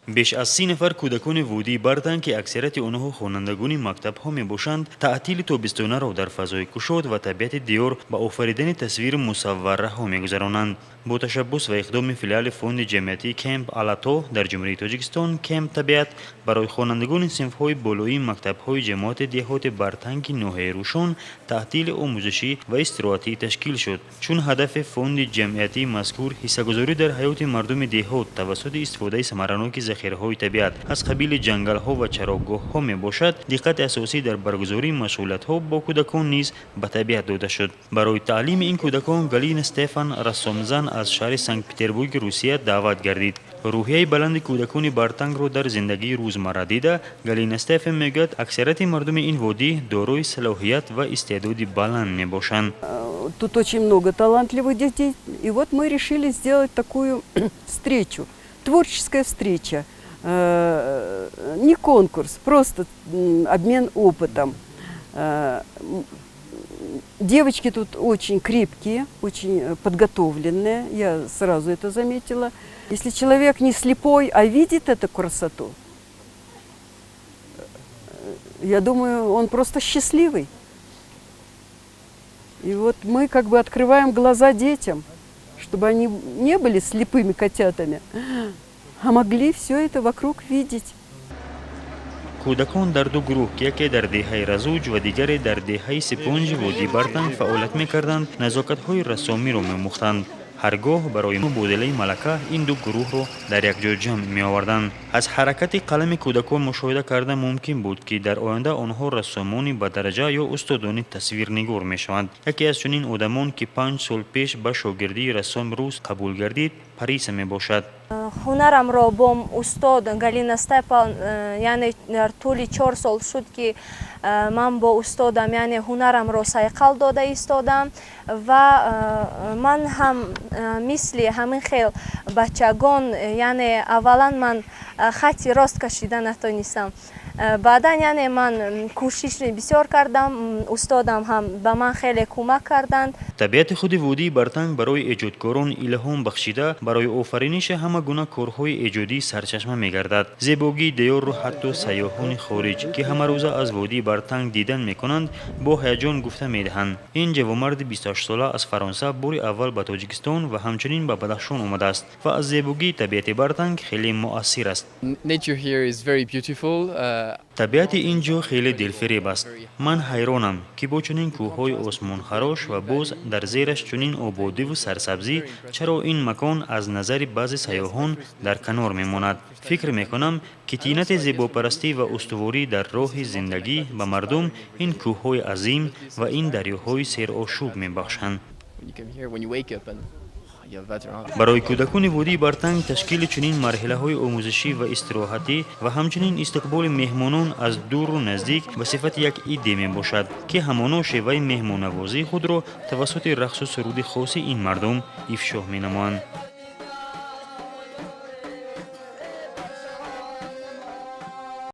بیش از 30 نفر کودکان ودی بردند که اکثریت آنها خوانندگان مکتب ها می باشند. تعطیل تابستانه را در فضای گشاد و طبیعت دیار با آفریدن تصویر مصور ها می گذرانند. با تشبث و اقدام فیلال فوند جمعیتی کمپ آلاتو در جمهوری تاجیکستان، کمپ طبیعت برای خوانندگان صنف های بالایی مکتب های جماعت دهات برتنگ نوحه روشن تعطیل آموزشی و استراحتی تشکیل شد. چون هدف فوند جمعیتی مذکور حصه‌گذاری در حیات مردم دهات توسط استفاده ثمرناک ذخیره‌های طبیعت از قبیل جنگل‌ها و چراگاه‌ها میباشد، دقت اساسی در برگزاری مشغولیت‌ها با کودکان نیز به طبیعت داده شد. برای تعلیم این کودکان گالین استفان رسامزن از شهر سنت پترزبورگ روسیه دعوت گردید. روحیه بلند کودکان برتنگ را در زندگی روزمره دیده، گالین استفان میگوید اکثریت مردم این وادی دارای صلاحیت و استعداد بلند میباشند. Тут очень много талантливых детей, и вот мы решили сделать такую встречу, творческая встреча, не конкурс, просто обмен опытом. Девочки тут очень крепкие, очень подготовленные, я сразу это заметила. Если человек не слепой, а видит эту красоту, я думаю, он просто счастливый. И вот мы как бы открываем глаза детям, чтобы они не были слепыми котятами, а могли все это вокруг видеть. کودکان در دو گروه که یکی در دهه رزوج و دیگری در دهه سپنج وادی برتنگ فعالیت می‌کردند، نزاکت‌های رسامی را می‌آموختند. هرگاه برای مبادله ملکه این دو گروه را در یک جا جمع می آوردند. از حرکت قلم کودکان مشاهده کرده ممکن بود که در آینده آنها رسامانی به درجه یا استادان تصویرنگار می شوند. یکی از چنین آدمان که 5 سال پیش به شاگردی رسام روز قبول گردید، پریسا می باشد. هنرم را با استاد گالینا استفان، یعنی در طول 4 سال شد که من با استادم یعنی هنرم را سایقل داده ایستادم و من هم مثل همین خیل بچگان یعنی اولا من خطی راست کشیدن نتونستم. بعدا یعنی من کوشش بسیار کردم، استادم هم به من خیلی کمک کردند. طبیعت خود وادی برتنگ برای ایجادکاران الهام بخشیده برای آفرینش همه گونه کارهای ایجادی سرچشمه می‌گردد. زیبایی دیار را حتی سیاحان خارج که همه روزه از وادی برتنگ دیدن می‌کنند با هیجان گفته می‌دهند. این جوانمرد 28 ساله از فرانسه بار اول به تاجیکستان و همچنین به بدخشان آمده است و از زیبایی طبیعت برتنگ خیلی مؤثر است. Nature here is very beautiful. طبیعت اینجا خیلی دلفریب است. من حیرانم که با چنین کوههای آسمان خراش و باز در زیرش چنین آبادی و سرسبزی چرا این مکان از نظر بعضی سیاحان در کنار میماند. فکر میکنم که طینت زیباپرستی و استواری در راه زندگی به مردم این کوههای عظیم و این دریاهای سیرآشوب میبخشند. برای کودکان وادی برتنگ تشکیل چنین مرحله های آموزشی و استراحتی و همچنین استقبال مهمانان از دور و نزدیک به صفت یک ایده می باشد که همانا شیوه مهمان نوازی خود را توسط رقص و سرود خاص این مردم افشا می نمایند.